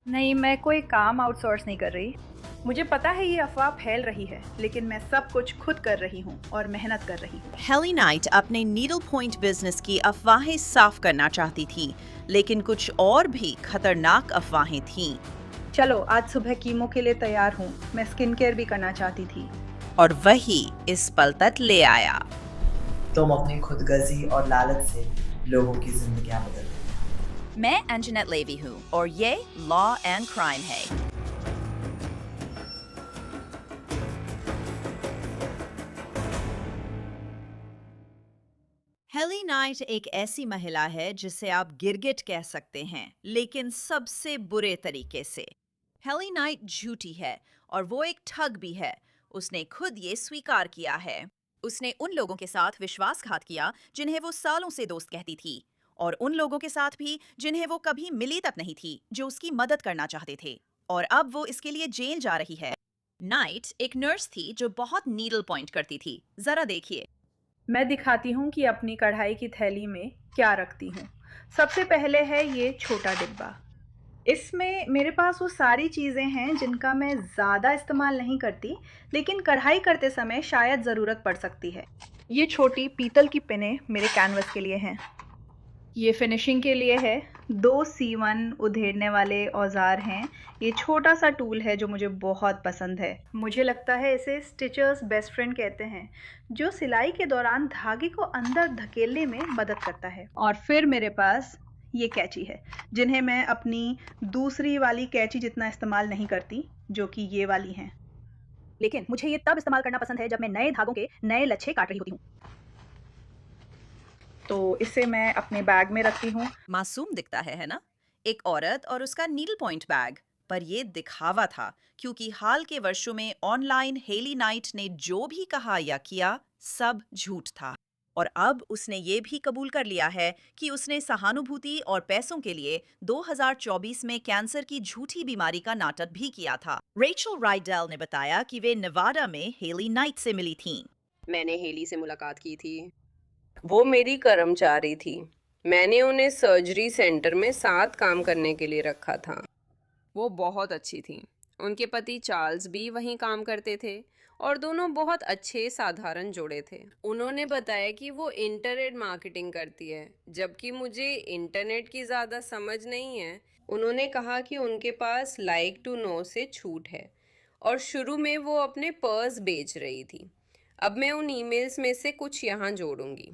नहीं, मैं कोई काम आउटसोर्स नहीं कर रही। मुझे पता है ये अफ़वाह फैल रही है, लेकिन मैं सब कुछ खुद कर रही हूँ और मेहनत कर रही हूँ। हेली नाइट अपने नीडल पॉइंट बिजनेस की अफवाहें साफ करना चाहती थी, लेकिन कुछ और भी खतरनाक अफवाहें थीं। चलो, आज सुबह कीमो के लिए तैयार हूँ। मैं स्किन केयर भी करना चाहती थी। और वही इस पल तक ले आया। तुम अपनी खुदगर्जी और लालच से लोगों की जिंदगियां बदल रही हो। मैं एंजनेट लेवी हूँ और ये लॉ एंड क्राइम है। हेली नाइट एक ऐसी महिला है जिसे आप गिरगिट कह सकते हैं, लेकिन सबसे बुरे तरीके से। हेली नाइट झूठी है और वो एक ठग भी है। उसने खुद ये स्वीकार किया है। उसने उन लोगों के साथ विश्वासघात किया जिन्हें वो सालों से दोस्त कहती थी, और उन लोगों के साथ भी जिन्हें वो कभी मिली तक नहीं थी, जो उसकी मदद करना चाहते थे। और अब वो इसके लिए जेल जा रही है। नाइट एक नर्स थी जो बहुत नीडल पॉइंट करती थी। जरा देखिए। मैं दिखाती हूँ कि अपनी कढ़ाई की थैली में क्या रखती हूँ। सबसे पहले है ये छोटा डिब्बा। इसमें मेरे पास वो सारी चीज़ें हैं जिनका मैं ज़्यादा इस्तेमाल नहीं करती, लेकिन कढ़ाई करते समय शायद ज़रूरत पड़ सकती है। ये छोटी पीतल की पिनें मेरे कैनवस के लिए हैं। ये फिनिशिंग के लिए है। 2 सीवन उधेड़ने वाले औज़ार हैं। ये छोटा-सा टूल है जो मुझे बहुत पसंद है। मुझे लगता है इसे स्टिचर्स बेस्ट फ्रेंड कहते हैं, जो सिलाई के दौरान धागे को अंदर धकेलने में मदद करता है। और फिर मेरे पास ये कैंची है, जिन्हें मैं अपनी दूसरी वाली कैंची जितना इस्तेमाल नहीं करती, जो कि ये वाली हैं। लेकिन मुझे ये तब इस्तेमाल करना पसंद है जब मैं नए धागों के नए लच्छे काट रही होती हूँ। तो इसे मैं अपने बैग में रखती हूँ। मासूम दिखता है ना? एक औरत और उसका नीडल पॉइंट बैग। पर ये दिखावा था, क्योंकि हाल के वर्षों में ऑनलाइन हेली नाइट ने जो भी कहा या किया, सब झूठ था। और अब उसने ये भी कबूल कर लिया है कि उसने सहानुभूति और पैसों के लिए 2024 में कैंसर की झूठी बीमारी का नाटक भी किया था। रेचल राइडेल ने बताया कि वे नेवाडा में हेली नाइट से मिली थीं। मैंने हेली से मुलाकात की थी। वो मेरी कर्मचारी थी। मैंने उन्हें सर्जरी सेंटर में साथ काम करने के लिए रखा था। वो बहुत अच्छी थी। उनके पति चार्ल्स भी वहीं काम करते थे और दोनों बहुत अच्छे साधारण जोड़े थे। उन्होंने बताया कि वो इंटरनेट मार्केटिंग करती है, जबकि मुझे इंटरनेट की ज़्यादा समझ नहीं है। उन्होंने कहा कि उनके पास लाइक टू नो से छूट है और शुरू में वो अपने पर्स बेच रही थी। अब मैं उन ईमेल्स में से कुछ यहाँ जोड़ूंगी।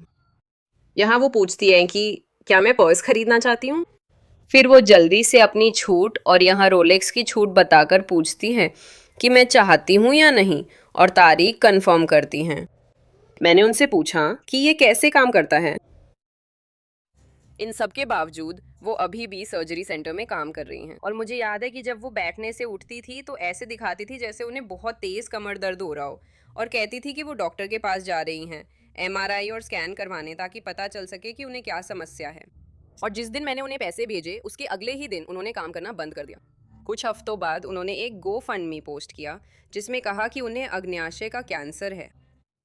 यहाँ वो पूछती हैं कि क्या मैं पर्स खरीदना चाहती हूँ। फिर वो जल्दी से अपनी छूट और यहाँ रोलेक्स की छूट बताकर पूछती हैं कि मैं चाहती हूँ या नहीं, और तारीख कंफर्म करती हैं। मैंने उनसे पूछा कि ये कैसे काम करता है। इन सब के बावजूद वो अभी भी सर्जरी सेंटर में काम कर रही हैं, और मुझे याद है कि जब वो बैठने से उठती थी तो ऐसे दिखाती थी जैसे उन्हें बहुत तेज कमर दर्द हो रहा हो, और कहती थी कि वो डॉक्टर के पास जा रही हैं एमआरआई और स्कैन करवाने, ताकि पता चल सके कि उन्हें क्या समस्या है। और जिस दिन मैंने उन्हें पैसे भेजे, उसके अगले ही दिन उन्होंने काम करना बंद कर दिया। कुछ हफ्तों बाद उन्होंने एक गो फंड मी पोस्ट किया जिसमें कहा कि उन्हें अग्न्याशय का कैंसर है।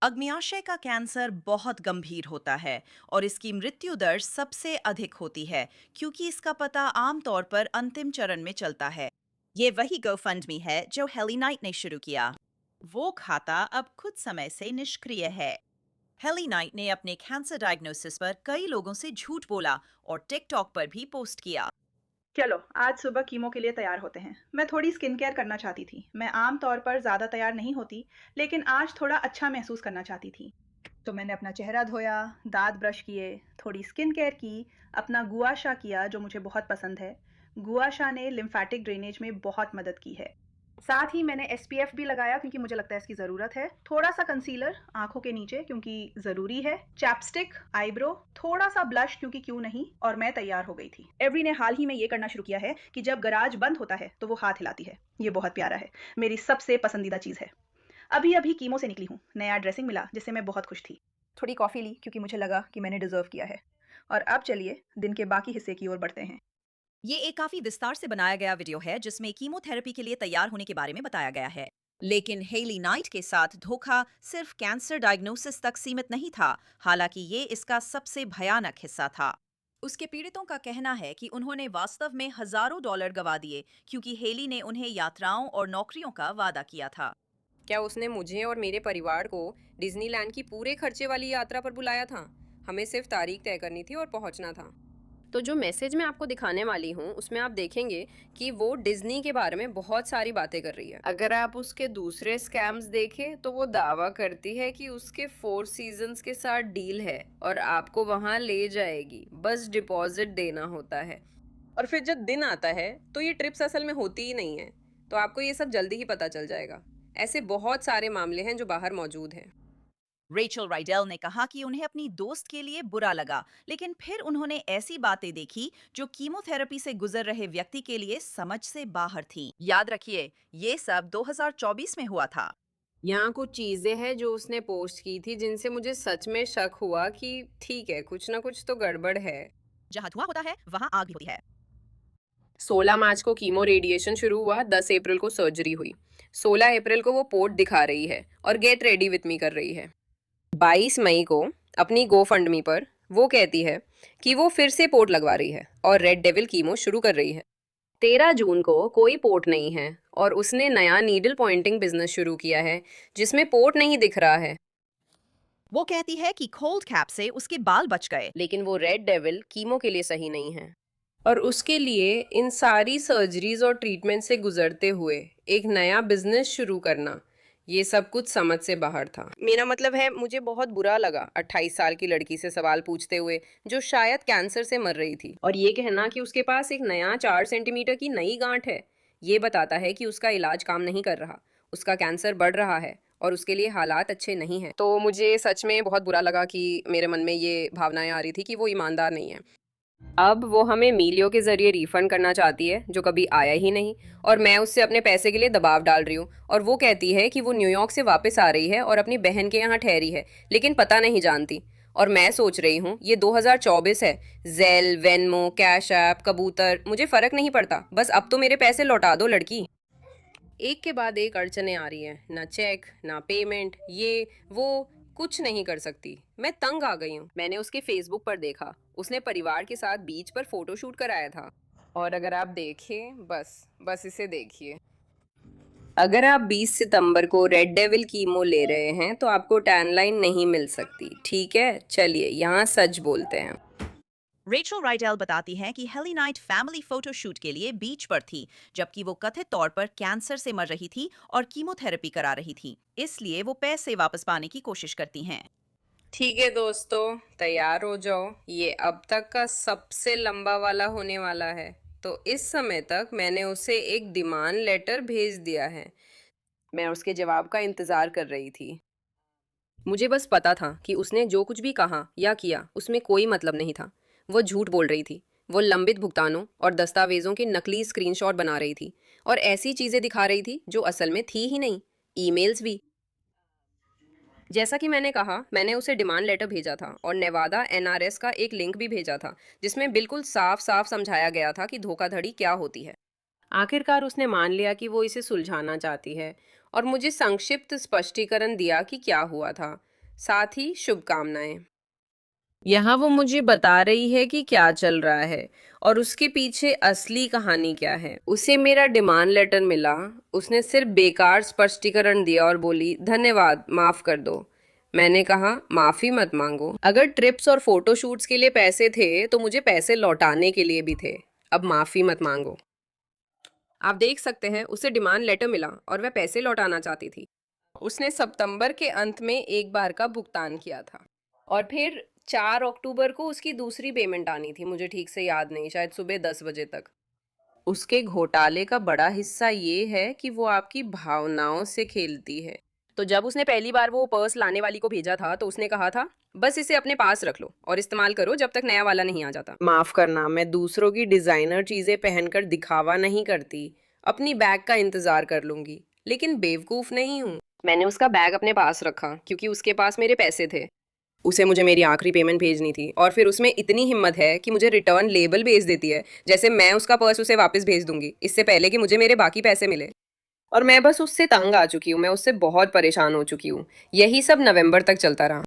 अग्न्याशय का कैंसर बहुत गंभीर होता है और इसकी मृत्यु दर सबसे अधिक होती है, क्योंकि इसका पता आमतौर पर अंतिम चरण में चलता है। ये वही गोफंडमी है जो हेली नाइट ने शुरू किया। वो खाता अब कुछ समय से निष्क्रिय है। हेली नाइट ने अपने कैंसर डायग्नोसिस पर कई लोगों से झूठ बोला और टिकटॉक पर भी पोस्ट किया। चलो, आज सुबह कीमो के लिए तैयार होते हैं। मैं थोड़ी स्किन केयर करना चाहती थी। मैं आम तौर पर ज़्यादा तैयार नहीं होती, लेकिन आज थोड़ा अच्छा महसूस करना चाहती थी। तो मैंने अपना चेहरा धोया, दाँत ब्रश किए, थोड़ी स्किन केयर की, अपना गुआ शा किया जो मुझे बहुत पसंद है। गुआ शा ने लिम्फैटिक ड्रेनेज में बहुत मदद की है। साथ ही मैंने एसपीएफ भी लगाया क्योंकि मुझे लगता है इसकी ज़रूरत है। थोड़ा-सा कंसीलर आँखों के नीचे क्योंकि ज़रूरी है। चैपस्टिक, आईब्रो, थोड़ा-सा ब्लश क्योंकि क्यों नहीं, और मैं तैयार हो गई थी। एवरी ने हाल ही में ये करना शुरू किया है कि जब गैराज बंद होता है तो वो हाथ हिलाती है। ये बहुत प्यारा है। मेरी सबसे पसंदीदा चीज़ है। अभी-अभी कीमो से निकली हूँ। नया ड्रेसिंग मिला जिससे मैं बहुत खुश थी। थोड़ी कॉफ़ी ली क्योंकि मुझे लगा कि मैंने डिज़र्व किया है। और अब चलिए दिन के बाकी हिस्से की ओर बढ़ते हैं। ये एक काफी विस्तार से बनाया गया वीडियो है जिसमें कीमोथेरेपी के लिए तैयार होने के बारे में बताया गया है। लेकिन हेली नाइट के साथ धोखा सिर्फ कैंसर डायग्नोसिस तक सीमित नहीं था, हालांकि ये इसका सबसे भयानक हिस्सा था। उसके पीड़ितों का कहना है कि उन्होंने वास्तव में हजारों डॉलर गंवा दिए क्योंकि हेली ने उन्हें यात्राओं और नौकरियों का वादा किया था। क्या उसने मुझे और मेरे परिवार को डिज्नीलैंड की पूरे खर्चे वाली यात्रा पर बुलाया था? हमें सिर्फ तारीख तय करनी थी और पहुंचना था। तो जो मैसेज मैं आपको दिखाने वाली हूँ उसमें आप देखेंगे कि वो डिज्नी के बारे में बहुत सारी बातें कर रही है। अगर आप उसके दूसरे स्कैम्स देखें तो वो दावा करती है कि उसके 4 सीजन्स के साथ डील है और आपको वहां ले जाएगी, बस डिपॉजिट देना होता है। और फिर जब दिन आता है तो ये ट्रिप्स असल में होती ही नहीं है। तो आपको ये सब जल्दी ही पता चल जाएगा। ऐसे बहुत सारे मामले हैं जो बाहर मौजूद हैं। रेचल राइडेल ने कहा कि उन्हें अपनी दोस्त के लिए बुरा लगा, लेकिन फिर उन्होंने ऐसी बातें देखी जो कीमोथेरेपी से गुजर रहे व्यक्ति के लिए समझ से बाहर थी। याद रखिए, ये सब 2024 में हुआ था। यहाँ कुछ चीजें हैं जो उसने पोस्ट की थी जिनसे मुझे सच में शक हुआ कि ठीक है, कुछ ना कुछ तो गड़बड़ है। जहाँ धुआं होता है वहाँ आग भी होती है। 16 मार्च को कीमो रेडिएशन शुरू हुआ, 10 अप्रैल को सर्जरी हुई, 16 अप्रैल को वो पोर्ट दिखा रही है और गेट रेडी विथ मी कर रही है। 22 मई को अपनी गोफंडमी पर वो कहती है कि वो फिर से पोर्ट लगवा रही है और रेड डेविल कीमो शुरू कर रही है। 13 जून को कोई पोर्ट नहीं है और उसने नया नीडल पॉइंटिंग बिजनेस शुरू किया है जिसमें पोर्ट नहीं दिख रहा है। वो कहती है कि कोल्ड कैप से उसके बाल बच गए, लेकिन वो रेड डेविल कीमो के लिए सही नहीं है और उसके लिए इन सारी सर्जरीज और ट्रीटमेंट से गुजरते हुए एक नया बिजनेस शुरू करना, ये सब कुछ समझ से बाहर था। मेरा मतलब है, मुझे बहुत बुरा लगा 28 साल की लड़की से सवाल पूछते हुए जो शायद कैंसर से मर रही थी, और ये कहना कि उसके पास एक नया 4 सेंटीमीटर की नई गांठ है। ये बताता है कि उसका इलाज काम नहीं कर रहा, उसका कैंसर बढ़ रहा है और उसके लिए हालात अच्छे नहीं हैं। तो मुझे सच में बहुत बुरा लगा कि मेरे मन में ये भावनाएं आ रही थी कि वो ईमानदार नहीं है। अब वो हमें मीलियो के जरिए रिफंड करना चाहती है जो कभी आया ही नहीं, और मैं उससे अपने पैसे के लिए दबाव डाल रही हूँ। और वो कहती है कि वो न्यूयॉर्क से वापस आ रही है और अपनी बहन के यहाँ ठहरी है, लेकिन पता नहीं जानती। और मैं सोच रही हूँ ये 2024 है, जेल, वेनमो, कैश ऐप, कबूतर, मुझे फर्क नहीं पड़ता, बस अब तो मेरे पैसे लौटा दो लड़की। एक के बाद एक अड़चने आ रही हैं, ना चेक ना पेमेंट, ये वो कुछ नहीं कर सकती। मैं तंग आ गई हूँ। मैंने उसके फेसबुक पर देखा, उसने परिवार के साथ बीच पर फोटोशूट कराया था। और अगर आप देखें, बस इसे देखिए। अगर आप 20 सितंबर को रेड डेविल कीमो ले रहे हैं तो आपको टैन लाइन नहीं मिल सकती, ठीक है? चलिए यहाँ सच बोलते हैं। रेचल राइडेल बताती हैं कि हेली नाइट फैमिली फोटोशूट के लिए बीच पर थी, जबकि वो कथित तौर पर कैंसर से मर रही थी और कीमोथेरेपी करा रही थी। इसलिए वो पैसे वापस पाने की कोशिश करती हैं। ठीक है दोस्तों, तैयार हो जाओ, ये अब तक का सबसे लंबा वाला होने वाला है। तो इस समय तक मैंने उसे एक डिमांड लेटर भेज दिया है। मैं उसके जवाब का इंतज़ार कर रही थी। मुझे बस पता था कि उसने जो कुछ भी कहा या किया उसमें कोई मतलब नहीं था। वो झूठ बोल रही थी। वो लंबित भुगतानों और दस्तावेज़ों के नकली स्क्रीनशॉट बना रही थी और ऐसी चीज़ें दिखा रही थी जो असल में थी ही नहीं। ईमेल्स भी। जैसा कि मैंने कहा, मैंने उसे डिमांड लेटर भेजा था और नेवादा एनआरएस का एक लिंक भी भेजा था जिसमें बिल्कुल साफ साफ समझाया गया था कि धोखाधड़ी क्या होती है। आखिरकार उसने मान लिया कि वो इसे सुलझाना चाहती है और मुझे संक्षिप्त स्पष्टीकरण दिया कि क्या हुआ था, साथ ही शुभकामनाएं। यहाँ वो मुझे बता रही है कि क्या चल रहा है और उसके पीछे असली कहानी क्या है। उसे मेरा डिमांड लेटर मिला, उसने सिर्फ बेकार स्पष्टीकरण दिया और बोली धन्यवाद, माफ कर दो। मैंने कहा माफी मत मांगो, अगर ट्रिप्स और फोटोशूट्स के लिए पैसे थे तो मुझे पैसे लौटाने के लिए भी थे, अब माफी मत मांगो। आप देख सकते हैं, उसे डिमांड लेटर मिला और वह पैसे लौटाना चाहती थी। उसने सितंबर के अंत में एक बार का भुगतान किया था और फिर 4 अक्टूबर को उसकी दूसरी पेमेंट आनी थी, मुझे ठीक से याद नहीं, शायद सुबह 10 बजे तक। उसके घोटाले का बड़ा हिस्सा ये है कि वो आपकी भावनाओं से खेलती है। तो जब उसने पहली बार वो पर्स लाने वाली को भेजा था तो उसने कहा था बस इसे अपने पास रख लो और इस्तेमाल करो जब तक नया वाला नहीं आ जाता। माफ करना, मैं दूसरों की डिजाइनर चीजें पहनकर दिखावा नहीं करती, अपनी बैग का इंतजार कर लूंगी, लेकिन बेवकूफ नहीं हूँ। मैंने उसका बैग अपने पास रखा क्योंकि उसके पास मेरे पैसे थे। उसे मुझे मेरी आखिरी पेमेंट भेजनी थी और फिर उसमें इतनी हिम्मत है कि मुझे रिटर्न लेबल भेज देती है, जैसे मैं उसका पर्स उसे वापस भेज दूंगी इससे पहले कि मुझे मेरे बाकी पैसे मिले। और मैं बस उससे तंग आ चुकी हूँ, मैं उससे बहुत परेशान हो चुकी हूँ। यही सब नवंबर तक चलता रहा।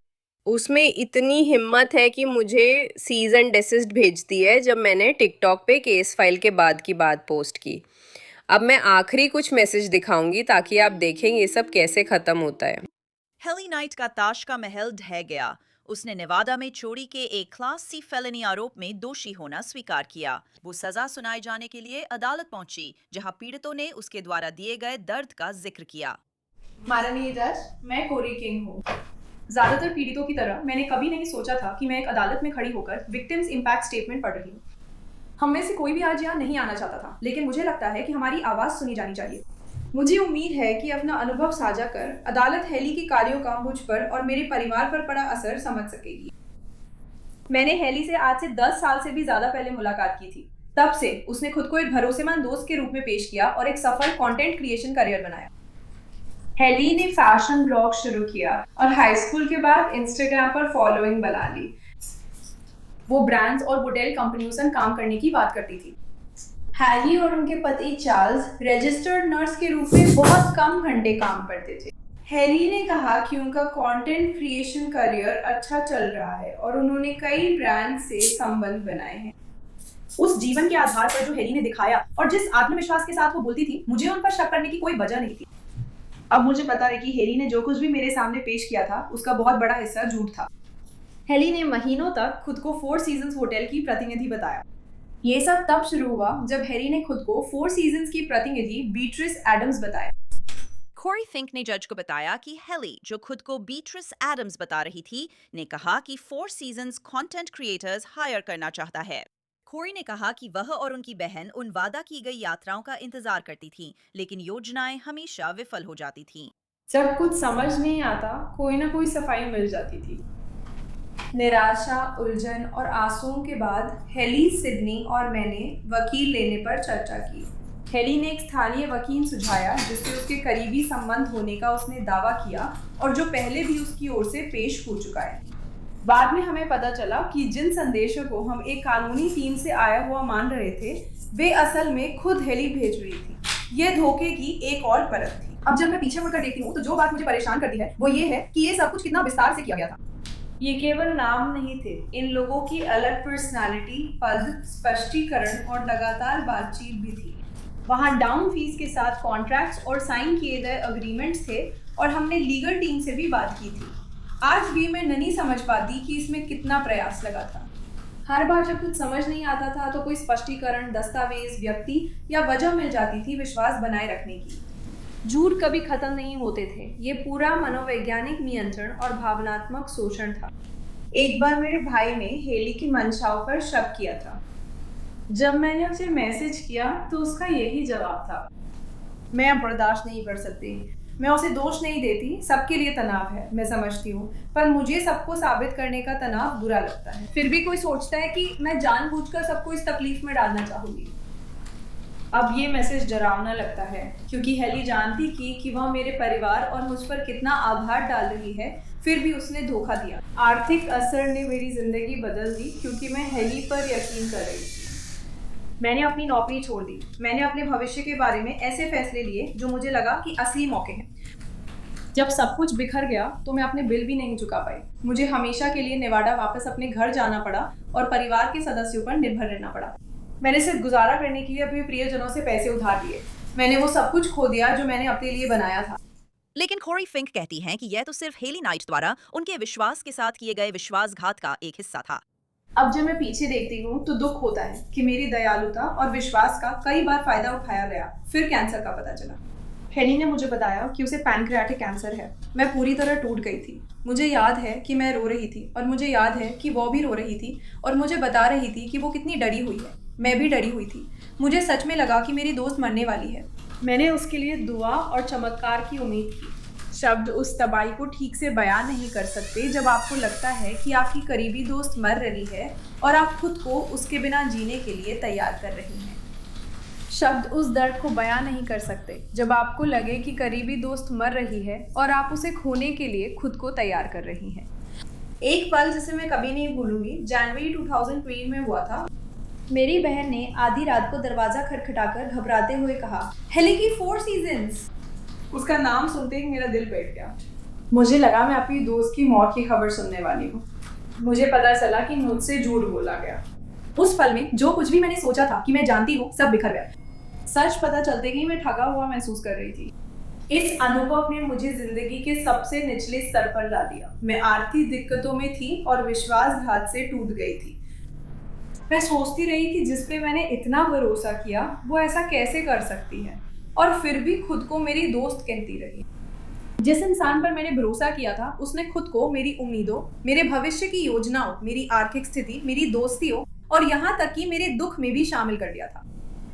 उसमें इतनी हिम्मत है कि मुझे सीज़ एंड डेसिस्ट भेजती है जब मैंने टिकटॉक पे केस फाइल के बाद की बात पोस्ट की। अब मैं आखिरी कुछ मैसेज दिखाऊंगी ताकि आप देखें ये सब कैसे ख़त्म होता है। हेली नाइट का ताश का महल ढह गया। उसने नेवादा में चोरी के एक क्लास सी फेलनी आरोप में दोषी होना स्वीकार किया। वो सजा सुनाए जाने के लिए अदालत पहुंची, जहां पीड़ितों ने उसके द्वारा दिए गए दर्द का जिक्र किया। माननीय जज, मैं कोरी किंग हूँ। ज्यादातर पीड़ितों की तरह मैंने कभी नहीं सोचा था कि मैं एक अदालत में खड़ी होकर विक्टिम्स इम्पैक्ट स्टेटमेंट पढ़ रही हूँ। हम में से कोई भी आज यहाँ नहीं आना चाहता था, लेकिन मुझे लगता है कि हमारी आवाज़ सुनी जानी चाहिए। मुझे उम्मीद है कि अपना अनुभव साझा कर अदालत हेली के कार्यों का मुझ पर और मेरे परिवार पर पड़ा असर समझ सकेगी। मैंने हेली से आज से 10 साल से भी ज़्यादा पहले मुलाकात की थी। तब से उसने खुद को एक भरोसेमंद दोस्त के रूप में पेश किया और एक सफल कंटेंट क्रिएशन करियर बनाया। हेली ने फैशन ब्लॉग शुरू किया और हाई स्कूल के बाद इंस्टाग्राम पर फॉलोइंग बना ली। वो ब्रांड्स और होटल कंपनियों से काम करने की बात करती थी। हैरी और उनके पति चार्ल्स रजिस्टर्ड नर्स के रूप में बहुत कम घंटे काम करते थे। हैरी ने कहा कि उनका कंटेंट क्रिएशन करियर अच्छा चल रहा है और उन्होंने कई ब्रांड से संबंध बनाए हैं। उस जीवन के आधार पर जो हैरी ने दिखाया और जिस आत्मविश्वास के साथ वो बोलती थी, मुझे उन पर शक करने की कोई वजह नहीं थी। अब मुझे पता है कि हैरी ने जो कुछ भी मेरे सामने पेश किया था, उसका बहुत बड़ा हिस्सा झूठ था। हैरी ने महीनों तक खुद को 4 सीजन्स होटल की प्रतिनिधि बताया। ये सब तब शुरू हुआ जब हैरी ने खुद को 4 सीजन्स की प्रतिनिधि बीट्रिस एडम्स बताया। कोरी फिंक ने जज को बताया कि हेली, जो खुद को बीट्रिस एडम्स बता रही थी, ने कहा कि 4 सीजन्स कंटेंट क्रिएटर्स हायर करना चाहता है। कोरी ने कहा कि वह और उनकी बहन उन वादा की गई यात्राओं का इंतजार करती थीं, लेकिन योजनाएं हमेशा विफल हो जाती थीं। जब कुछ समझ नहीं आता, कोई ना कोई सफाई मिल जाती थी। निराशा, उलझन और आंसुओं के बाद हेली, सिडनी और मैंने वकील लेने पर चर्चा की। हेली ने एक स्थानीय वकील सुझाया जिससे उसके करीबी संबंध होने का उसने दावा किया और जो पहले भी उसकी ओर से पेश हो चुका है। बाद में हमें पता चला कि जिन संदेशों को हम एक कानूनी टीम से आया हुआ मान रहे थे, वे असल में खुद हेली भेज रही थी। ये धोखे की एक और परत थी। अब जब मैं पीछे मुड़कर देखती हूँ तो जो बात मुझे परेशान करती है वो ये है कि ये सब कुछ कितना विस्तार से किया गया था। ये केवल नाम नहीं थे, इन लोगों की अलग पर्सनालिटी, पद, स्पष्टीकरण और लगातार बातचीत भी थी। वहाँ डाउन फीस के साथ कॉन्ट्रैक्ट्स और साइन किए गए अग्रीमेंट्स थे और हमने लीगल टीम से भी बात की थी। आज भी मैं नहीं समझ पाती कि इसमें कितना प्रयास लगा था। हर बार जब कुछ समझ नहीं आता था तो कोई स्पष्टीकरण, दस्तावेज, व्यक्ति या वजह मिल जाती थी विश्वास बनाए रखने की। झूठ कभी खत्म नहीं होते थे। ये पूरा मनोवैज्ञानिक नियंत्रण और भावनात्मक शोषण था। एक बार मेरे भाई ने हेली की मंशाओं पर शक किया था। जब मैंने उसे मैसेज किया तो उसका यही जवाब था, मैं अब बर्दाश्त नहीं कर सकती। मैं उसे दोष नहीं देती, सबके लिए तनाव है, मैं समझती हूँ, पर मुझे सबको साबित करने का तनाव बुरा लगता है। फिर भी कोई सोचता है कि मैं जानबूझकर सबको इस तकलीफ में डालना चाहूँगी। अब ये मैसेज डरावना लगता है क्योंकि हेली जानती थी कि वह मेरे परिवार और मुझ पर कितना आघात डाल रही है, फिर भी उसने धोखा दिया। आर्थिक असर ने मेरी जिंदगी बदल दी क्योंकि मैं हेली पर यकीन कर रही थी। मैंने अपनी नौकरी छोड़ दी। मैंने अपने भविष्य के बारे में ऐसे फैसले लिए जो मुझे लगा कि असली मौके हैं। जब सब कुछ बिखर गया तो मैं अपने बिल भी नहीं चुका पाई। मुझे हमेशा के लिए नेवाडा वापस अपने घर जाना पड़ा और परिवार के सदस्यों पर निर्भर रहना पड़ा। मैंने सिर्फ गुजारा करने के लिए अपने प्रियजनों से पैसे उधार लिए। मैंने वो सब कुछ खो दिया जो मैंने अपने लिए बनाया था। लेकिन कोरी फिंक कहती हैं कि यह तो सिर्फ हेली नाइट द्वारा उनके विश्वास के साथ किए गए विश्वासघात का एक हिस्सा था। अब जब मैं पीछे देखती हूँ तो दुख होता है कि मेरी दयालुता और विश्वास का कई बार फायदा उठाया गया, फिर कैंसर का पता चला। हेली ने मुझे बताया कि उसे पैनक्रियाटिक कैंसर है। मैं पूरी तरह टूट गई थी। मुझे याद है कि मैं रो रही थी और मुझे याद है कि वो भी रो रही थी और मुझे बता रही थी कि वो कितनी डरी हुई है। मैं भी डरी हुई थी। मुझे सच में लगा कि मेरी दोस्त मरने वाली है। मैंने उसके लिए दुआ और चमत्कार की उम्मीद की। शब्द उस तबाही को ठीक से बयान नहीं कर सकते जब आपको लगता है कि आपकी करीबी दोस्त मर रही है और आप खुद को उसके बिना जीने के लिए तैयार कर रही हैं। शब्द उस दर्द को बयान नहीं कर सकते जब आपको लगे कि करीबी दोस्त मर रही है और आप उसे खोने के लिए खुद को तैयार कर रही हैं। एक पल जिसे मैं कभी नहीं भूलूंगी, जनवरी 2020 में हुआ था। मेरी बहन ने आधी रात को दरवाजा खटखटाकर घबराते हुए कहा, हेली की 4 सीजन्स। उसका नाम सुनते ही मेरा दिल बैठ गया। मुझे लगा मैं अपनी दोस्त की मौत की खबर सुनने वाली हूँ। मुझे पता चला कि मुझसे झूठ बोला गया। उस पल में जो कुछ भी मैंने सोचा था कि मैं जानती हूँ, सब बिखर गया। सच पता चलते ही मैं ठगा हुआ महसूस कर रही थी। इस अनुभव ने मुझे जिंदगी के सबसे निचले स्तर पर ला दिया। मैं आर्थिक दिक्कतों में थी और विश्वासघात से टूट गई थी। मैं सोचती रही कि जिस पे मैंने इतना भरोसा किया वो ऐसा कैसे कर सकती है, और फिर भी खुद को मेरी दोस्त कहती रही। जिस इंसान पर मैंने भरोसा किया था उसने खुद को मेरी उम्मीदों, मेरे भविष्य की योजनाओं, मेरी आर्थिक स्थिति, मेरी दोस्तियों और यहाँ तक कि मेरे दुख में भी शामिल कर दिया था।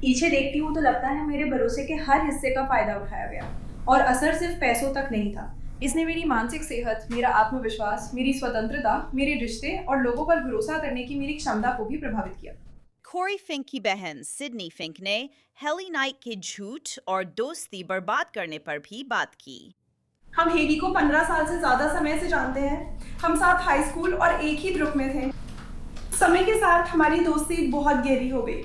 पीछे देखती हूँ तो लगता है मेरे भरोसे के हर हिस्से का फायदा उठाया गया, और असर सिर्फ पैसों तक नहीं था। इसने मेरी मानसिक सेहत, मेरा आत्मविश्वास, मेरी स्वतंत्रता, मेरे रिश्ते और लोगों पर भरोसा करने की मेरी क्षमता को भी प्रभावित किया। कोरी फिंक की बहन सिडनी फिंक ने हेली नाइट के झूठ और दोस्ती बर्बाद करने पर भी बात की। हम हेली को 15 साल से ज्यादा समय से जानते हैं। हम साथ हाई स्कूल और एक ही ग्रुप में थे। समय के साथ हमारी दोस्ती बहुत गहरी हो गई।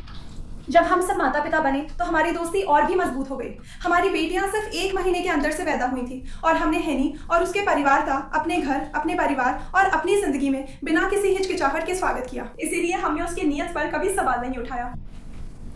जब हम सब माता पिता बने तो हमारी दोस्ती और भी मजबूत हो गई। हमारी बेटियां सिर्फ 1 महीने के अंदर से पैदा हुई थी और हमने हेनी और उसके परिवार का अपने घर, अपने परिवार और अपनी जिंदगी में बिना किसी हिचकिचाहट के स्वागत किया। इसीलिए हमने उसकी नीयत पर कभी सवाल नहीं उठाया।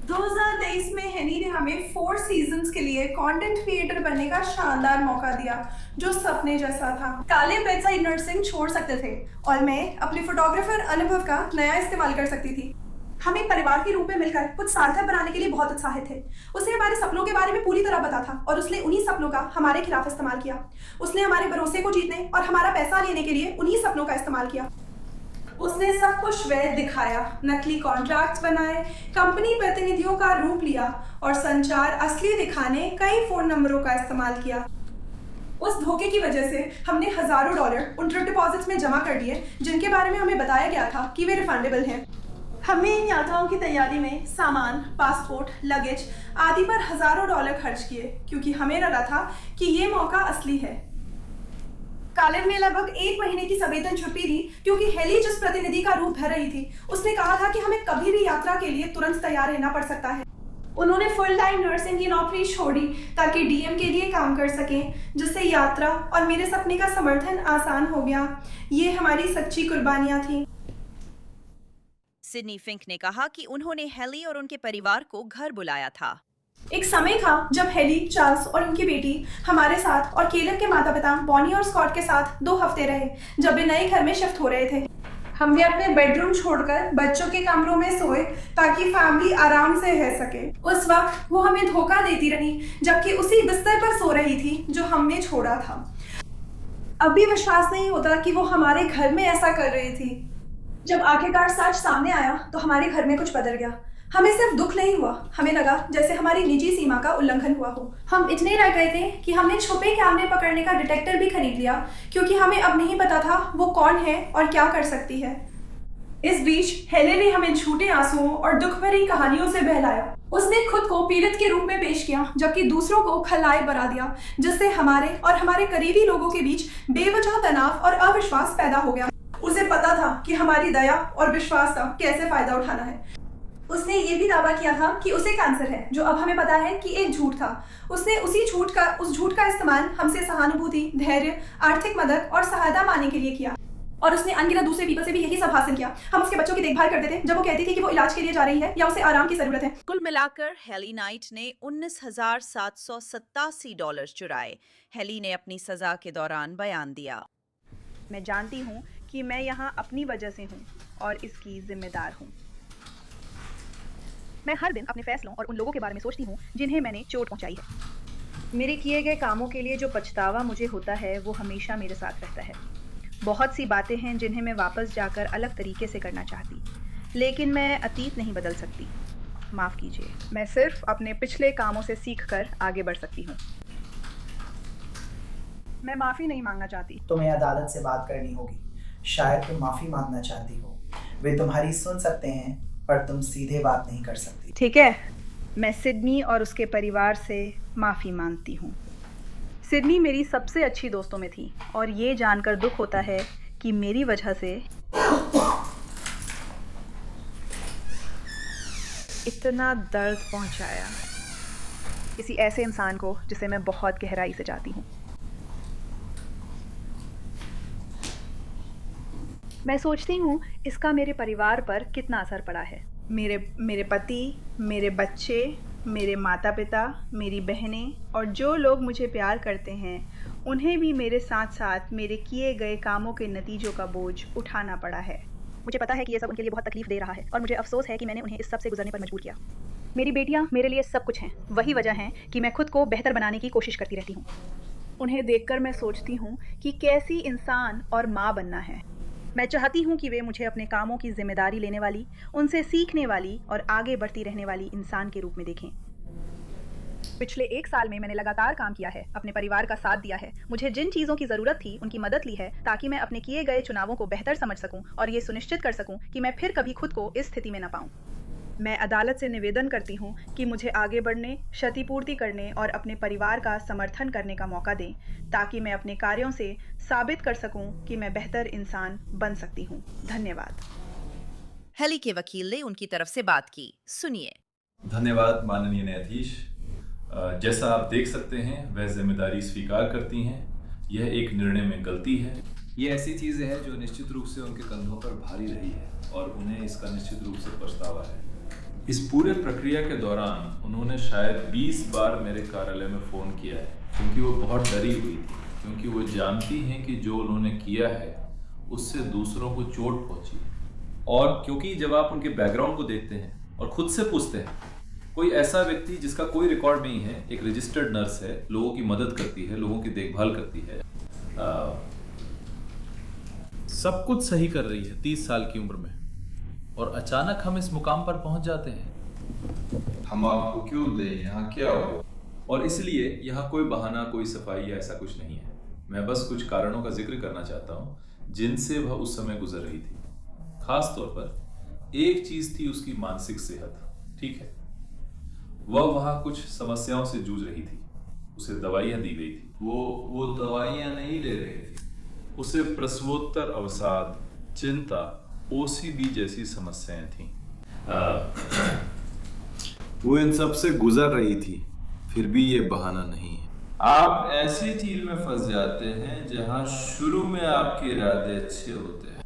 2023 में हेनी ने हमें 4 सीजन्स के लिए कंटेंट क्रिएटर बनने का शानदार मौका दिया, जो सपने जैसा था। काले बेडसाइड नर्सिंग छोड़ सकते थे और मैं अपने फोटोग्राफर अनुभव का नया इस्तेमाल कर सकती थी। हम एक परिवार के रूप में मिलकर कुछ सार्थक बनाने के लिए बहुत उत्साहित थे। उसने हमारे सपनों के बारे में पूरी तरह पता था और उसने उन्हीं सपनों का हमारे खिलाफ इस्तेमाल किया। उसने हमारे भरोसे को जीतने और हमारा पैसा लेने के लिए उन्हीं सपनों का इस्तेमाल किया। उसने सब कुछ वैध दिखाया, नकली कॉन्ट्रैक्ट्स बनाए, कंपनी प्रतिनिधियों का रूप लिया और संचार असली दिखाने कई फोन नंबरों का इस्तेमाल किया। उस धोखे की वजह से हमने हजारों डॉलर उन ट्रिप डिपॉजिट्स में जमा कर दिए जिनके बारे में हमें बताया गया था कि वे रिफंडेबल हैं। हमने इन यात्राओं की तैयारी में सामान, पासपोर्ट, लगेज आदि पर हजारों डॉलर खर्च किए, क्योंकि हमें लगा था कि ये मौका असली है। कॉलेज में लगभग 1 महीने की सवेतन छुट्टी थी, क्योंकि हेली जिस प्रतिनिधि का रूप भर रही थी उसने कहा था कि हमें कभी भी यात्रा के लिए तुरंत तैयार रहना पड़ सकता है। उन्होंने फुल टाइम नर्सिंग की नौकरी छोड़ी ताकि डीएम के लिए काम कर सकें, जिससे यात्रा और मेरे सपने का समर्थन आसान हो गया। ये हमारी सच्ची कुर्बानियां थी। सिडनी फिंक ने कहा कि उन्होंने हेली और उनके परिवार को घर बुलाया था। एक समय था जब हेली, चार्ल्स और उनकी बेटी हमारे साथ और केलर के माता पिता बॉनी और स्कॉट के साथ 2 हफ्ते रहे, जब वे नए घर में शिफ्ट हो रहे थे। हमने अपने बेडरूम छोड़कर बच्चों के कमरों में सोए ताकि फैमिली आराम से रह सके। उस वक्त वो हमें धोखा देती रही, जबकि उसी बिस्तर पर सो रही थी जो हमने छोड़ा था। अब भी विश्वास नहीं होता कि वो हमारे घर में ऐसा कर रही थी। जब आखिरकार सच सामने आया तो हमारे घर में कुछ बदल गया। हमें सिर्फ दुख नहीं हुआ, हमें लगा जैसे हमारी निजी सीमा का उल्लंघन हुआ हो। हम इतने रह गए थे कि हमने छुपे कैमरे पकड़ने का डिटेक्टर भी खरीद लिया, क्योंकि हमें अब नहीं पता था वो कौन है और क्या कर सकती है। इस बीच हेले ने हमें झूठे आंसुओं और दुख भरी कहानियों से बहलाया। उसने खुद को पीड़ित के रूप में पेश किया, जबकि दूसरों को खलनायक बना दिया, जिससे हमारे और हमारे करीबी लोगों के बीच बेवजह तनाव और अविश्वास पैदा हो गया। उसे पता था कि हमारी दया और विश्वास का कैसे फायदा उठाना है। उसने ये भी दावा किया था कि उसे कैंसर है, जो अब हमें पता है कि एक झूठ था। उसने उस झूठ का इस्तेमाल हमसे सहानुभूति, धैर्य, आर्थिक मदद और सहायता मांगने के लिए किया, और उसने अनगिनत दूसरे पीपल से भी यही सब हासिल किया। हम उसके बच्चों की देखभाल करते थे जब वो कहती थी कि वो इलाज के लिए जा रही है या उसे आराम की जरूरत है। कुल मिलाकर हेली नाइट ने $19,787 चुराए। हेली ने अपनी सजा के दौरान बयान दिया। मैं जानती हूँ कि मैं यहाँ अपनी वजह से हूँ और इसकी जिम्मेदार हूँ। मैं हर दिन अपने फैसलों और उन लोगों के बारे में सोचती हूँ जिन्हें मैंने चोट पहुँचाई है। मेरे किए गए कामों के लिए जो पछतावा मुझे होता है वो हमेशा मेरे साथ रहता है। बहुत सी बातें हैं जिन्हें मैं वापस जाकर अलग तरीके से करना चाहती, लेकिन मैं अतीत नहीं बदल सकती। माफ़ कीजिए, मैं सिर्फ अपने पिछले कामों से सीखकर आगे बढ़ सकती हूँ। मैं माफ़ी नहीं मांगना चाहती। तुम्हें अदालत से बात करनी होगी। शायद तुम माफ़ी मांगना चाहती हो। वे तुम्हारी सुन सकते हैं, पर तुम सीधे बात नहीं कर सकती। ठीक है, मैं सिडनी और उसके परिवार से माफ़ी मांगती हूँ। सिडनी मेरी सबसे अच्छी दोस्तों में थी, और ये जानकर दुख होता है कि मेरी वजह से इतना दर्द पहुंचाया किसी ऐसे इंसान को जिसे मैं बहुत गहराई से चाहती हूँ। मैं सोचती हूँ इसका मेरे परिवार पर कितना असर पड़ा है। मेरे मेरे पति, मेरे बच्चे, मेरे माता-पिता, मेरी बहनें और जो लोग मुझे प्यार करते हैं, उन्हें भी मेरे साथ-साथ मेरे किए गए कामों के नतीजों का बोझ उठाना पड़ा है। मुझे पता है कि ये सब उनके लिए बहुत तकलीफ दे रहा है और मुझे अफ़सोस है कि मैंने उन्हें इस सब से गुज़रने पर मजबूर किया। मेरी बेटियाँ मेरे लिए सब कुछ हैं। वही वजह है कि मैं खुद को बेहतर बनाने की कोशिश करती रहती हूँ। उन्हें देखकर मैं सोचती हूँ कि कैसी इंसान और माँ बनना है। मैं चाहती हूँ कि वे मुझे अपने कामों की ज़िम्मेदारी लेने वाली, उनसे सीखने वाली और आगे बढ़ती रहने वाली इंसान के रूप में देखें। पिछले 1 साल में मैंने लगातार काम किया है, अपने परिवार का साथ दिया है। मुझे जिन चीज़ों की ज़रूरत थी, उनकी मदद ली है ताकि मैं अपने किए गए चुनावों को बेहतर समझ सकूँ और ये सुनिश्चित कर सकूँ कि मैं फिर कभी खुद को इस स्थिति में न पाऊँ। मैं अदालत से निवेदन करती हूँ कि मुझे आगे बढ़ने, क्षतिपूर्ति करने और अपने परिवार का समर्थन करने का मौका दें, ताकि मैं अपने कार्यों से साबित कर सकूँ कि मैं बेहतर इंसान बन सकती हूँ। धन्यवाद। हेली के वकील ने उनकी तरफ से बात की। सुनिए। धन्यवाद माननीय न्यायाधीश। जैसा आप देख सकते हैं वह जिम्मेदारी स्वीकार करती हैं। यह एक निर्णय में गलती है। ये ऐसी चीज़ है जो निश्चित रूप से उनके कंधों पर भारी रही है और उन्हें इसका निश्चित रूप से पछतावा है। इस पूरे प्रक्रिया के दौरान उन्होंने शायद 20 बार मेरे कार्यालय में फ़ोन किया है, क्योंकि वो बहुत डरी हुई थी, क्योंकि वो जानती हैं कि जो उन्होंने किया है उससे दूसरों को चोट पहुंची है। और क्योंकि जब आप उनके बैकग्राउंड को देखते हैं और खुद से पूछते हैं, कोई ऐसा व्यक्ति जिसका कोई रिकॉर्ड नहीं है, एक रजिस्टर्ड नर्स है, लोगों की मदद करती है, लोगों की देखभाल करती है, सब कुछ सही कर रही है 30 साल की उम्र में, और अचानक हम इस मुकाम पर पहुंच जाते हैं। हम आपको क्यों दें? यहाँ क्या हो? और इसलिए यहाँ कोई बहाना, कोई सफाई या ऐसा कुछ नहीं है। मैं बस कुछ कारणों का जिक्र करना चाहता हूँ जिनसे वह उस समय गुजर रही थी। खास तौर पर एक चीज थी उसकी मानसिक सेहत। ठीक है, वह वहाँ कुछ समस्याओं से जूझ रही थी। उसे दवाइयाँ दी गई थी। वो दवाइयाँ नहीं ले रही थी। उसे प्रसवोत्तर अवसाद, चिंता, ओसीडी जैसी समस्याएं थीं। वो इन सब से गुजर रही थी, फिर भी ये बहाना नहीं है। आप ऐसी चीज में फंस जाते हैं जहां शुरू में आपके इरादे अच्छे होते हैं।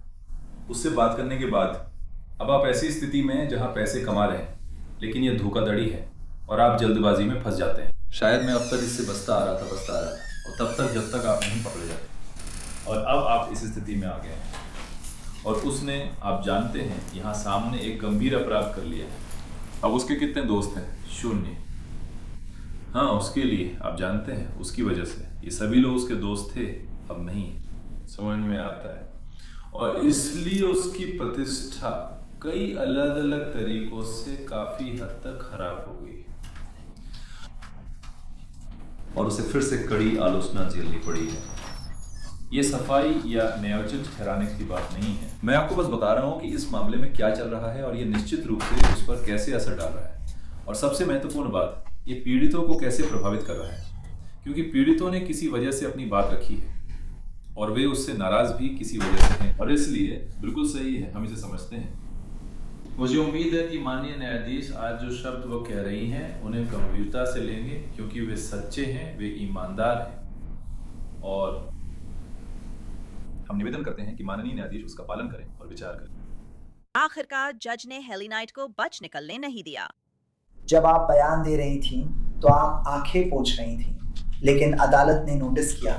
उससे बात करने के बाद अब आप ऐसी स्थिति में हैं जहां पैसे कमा रहे हैं, लेकिन यह धोखाधड़ी है और आप जल्दबाजी में फंस जाते हैं। शायद मैं अब तक इससे बचता आ रहा था और तब तक जब तक आप नहीं पकड़े जाते, और अब आप इस स्थिति में आ गए हैं और उसने, आप जानते हैं, यहाँ सामने एक गंभीर अपराध कर लिया है। अब उसके कितने दोस्त हैं? 0। हाँ, उसके लिए आप जानते हैं, उसकी वजह से ये सभी लोग उसके दोस्त थे, अब नहीं। समझ में आता है। और इसलिए उसकी प्रतिष्ठा कई अलग अलग तरीकों से काफी हद तक खराब हो गई और उसे फिर से कड़ी आलोचना झेलनी पड़ी है। ये सफाई या न्यायोचित ठहराने की बात नहीं है। मैं आपको बस बता रहा हूँ कि इस मामले में क्या चल रहा है और ये निश्चित रूप से उस पर कैसे असर डाल रहा है। और सबसे महत्वपूर्ण बात, ये पीड़ितों को कैसे प्रभावित कर रहा है, क्योंकि पीड़ितों ने किसी वजह से अपनी बात रखी है और वे उससे नाराज भी किसी वजह से हैं, और इसलिए बिल्कुल सही है, हम इसे समझते हैं। मुझे उम्मीद है कि माननीय न्यायाधीश आज जो शब्द वो कह रही हैं उन्हें गंभीरता से लेंगे, क्योंकि वे सच्चे हैं, वे ईमानदार हैं, और हम निवेदन करते हैं कि माननीय न्यायाधीश उसका पालन करें और विचार करें। आखिरकार जज ने हेली नाइट को बच निकलने नहीं दिया। जब आप बयान दे रही थीं, तो आप आंखें पोंछ रही थीं, लेकिन अदालत ने नोटिस किया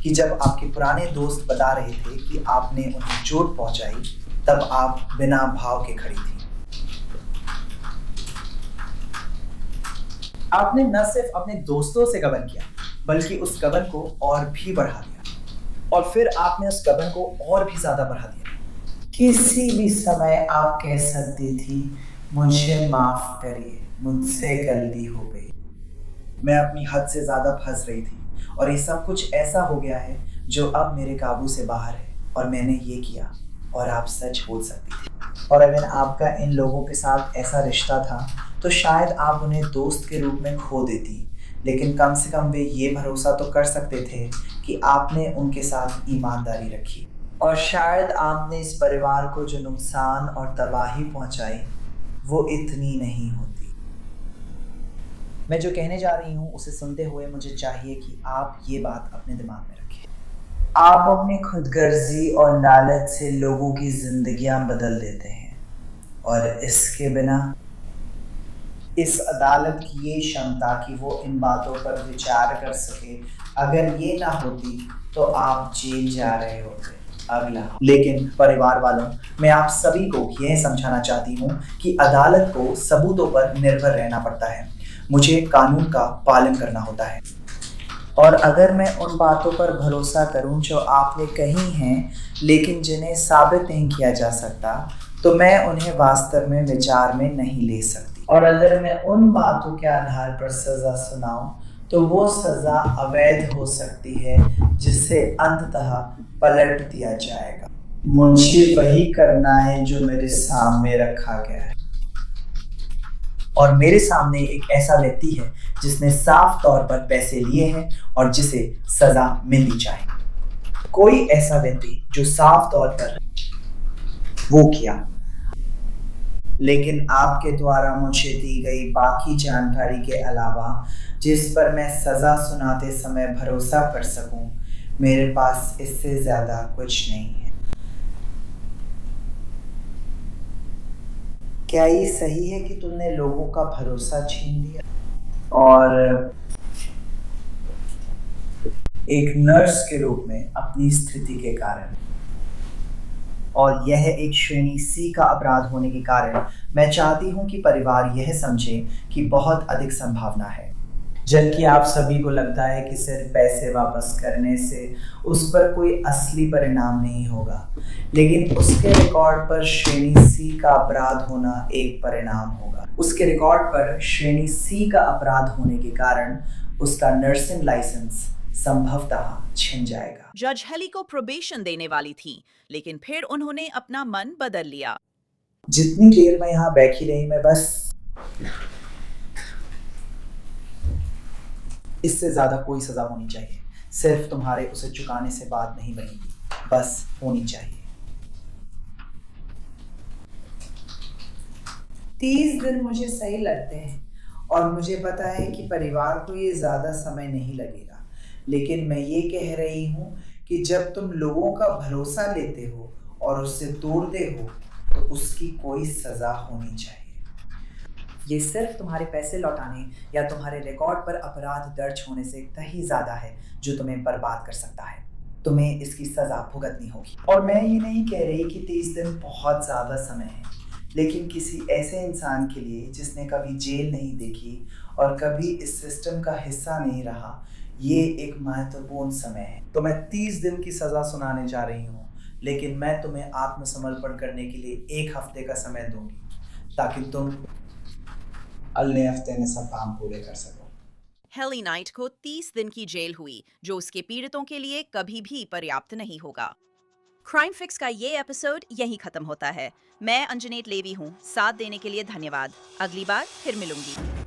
कि जब आपके पुराने दोस्त बता रहे थे कि आपने उन्हें चोट पहुंचाई, तब आप बिना भाव के खड़ी थी। आपने न सिर्फ अपने दोस्तों से गबन किया, बल्कि उस गबन को और भी बढ़ा दिया, और फिर आपने उस गबन को और भी ज्यादा बढ़ा दिया। किसी भी समय आप कह सकती थी, मुझे माफ करिए, मुझसे गलती हो गई। मैं अपनी हद से ज्यादा फंस रही थी, और ये सब कुछ ऐसा हो गया है जो अब मेरे काबू से बाहर है, और मैंने ये किया, और आप सच बोल सकती थी। और अगर आपका इन लोगों के साथ ऐसा रिश्ता था, तो शायद आप उन्हें दोस्त के रूप में खो देती, लेकिन कम से कम वे ये भरोसा तो कर सकते थे कि आपने उनके साथ ईमानदारी रखी। और शायद आपने इस परिवार को जो नुकसान और तबाही पहुंचाई, वो इतनी नहीं होती। मैं जो कहने जा रही हूँ उसे सुनते हुए मुझे चाहिए कि आप ये बात अपने दिमाग में रखें। आप अपनी खुदगर्जी और लालच से लोगों की जिंदगियां बदल देते हैं, और इसके बिना इस अदालत की ये क्षमता कि वो इन बातों पर विचार कर सके, अगर ये ना होती तो आप जेल जा रहे होते। अगला। लेकिन परिवार वालों, मैं आप सभी को यह समझाना चाहती हूँ कि अदालत को सबूतों पर निर्भर रहना पड़ता है। मुझे कानून का पालन करना होता है, और अगर मैं उन बातों पर भरोसा करूं जो आपने कही हैं लेकिन जिन्हें साबित नहीं किया जा सकता, तो मैं उन्हें वास्तव में विचार में नहीं ले सकती। और अगर मैं उन बातों के आधार पर सज़ा सुनाऊं तो वो सज़ा अवैध हो सकती है, जिसे अंततः पलट दिया जाएगा। मुझे वही करना है जो मेरे सामने रखा गया है, और मेरे सामने एक ऐसा व्यक्ति है जिसने साफ तौर पर पैसे लिए हैं और जिसे सजा मिलनी चाहिए। कोई ऐसा व्यक्ति जो साफ तौर पर वो किया, लेकिन आपके द्वारा मुझे दी गई बाकी जानकारी के अलावा जिस पर मैं सजा सुनाते समय भरोसा कर सकूं, मेरे पास इससे ज्यादा कुछ नहीं है। क्या ये सही है कि तुमने लोगों का भरोसा छीन लिया? और एक नर्स के रूप में अपनी स्थिति के कारण, और यह एक श्रेणी सी का अपराध होने के कारण, मैं चाहती हूं कि परिवार यह समझे कि बहुत अधिक संभावना है, जबकि आप सभी को लगता है कि सिर्फ पैसे वापस करने से उस पर कोई असली परिणाम नहीं होगा, लेकिन उसके रिकॉर्ड पर श्रेणी सी का अपराध होना एक परिणाम होगा। उसके रिकॉर्ड पर श्रेणी सी का अपराध होने के कारण उसका नर्सिंग लाइसेंस संभवतः छिन जाएगा। जज हेली को प्रोबेशन देने वाली थी, लेकिन फिर उन्होंने अपना मन बदल लिया। जितनी देर मैं यहाँ बैठी रही, मैं बस इससे ज्यादा कोई सजा होनी चाहिए। सिर्फ तुम्हारे उसे चुकाने से बात नहीं बनेगी, बस होनी चाहिए। 30 दिन मुझे सही लगते हैं, और मुझे पता है कि परिवार को ये ज्यादा समय नहीं लगेगा, लेकिन मैं ये कह रही हूँ कि जब तुम लोगों का भरोसा लेते हो और उससे तोड़ते हो, तो उसकी कोई सजा होनी चाहिए। ये सिर्फ तुम्हारे पैसे लौटाने या तुम्हारे रिकॉर्ड पर अपराध दर्ज होने से कहीं ज्यादा है जो तुम्हें बर्बाद कर सकता है। तुम्हें इसकी सजा भुगतनी होगी। और मैं ये नहीं कह रही कि 30 दिन बहुत ज्यादा समय है, लेकिन किसी ऐसे इंसान के लिए जिसने कभी जेल नहीं देखी और कभी इस सिस्टम का हिस्सा नहीं रहा, ये एक महत्वपूर्ण समय है। तो मैं 30 दिन की सजा सुनाने जा रही हूँ, लेकिन मैं तुम्हें आत्मसमर्पण करने के लिए 1 हफ्ते का समय दूंगी, ताकि तुम अगले हफ्ते में सब काम पूरे कर सको। हेली नाइट को 30 दिन की जेल हुई, जो उसके पीड़ितों के लिए कभी भी पर्याप्त नहीं होगा। क्राइम फिक्स का ये एपिसोड यहीं खत्म होता है। मैं अंजनेत लेवी हूँ। साथ देने के लिए धन्यवाद। अगली बार फिर मिलूंगी।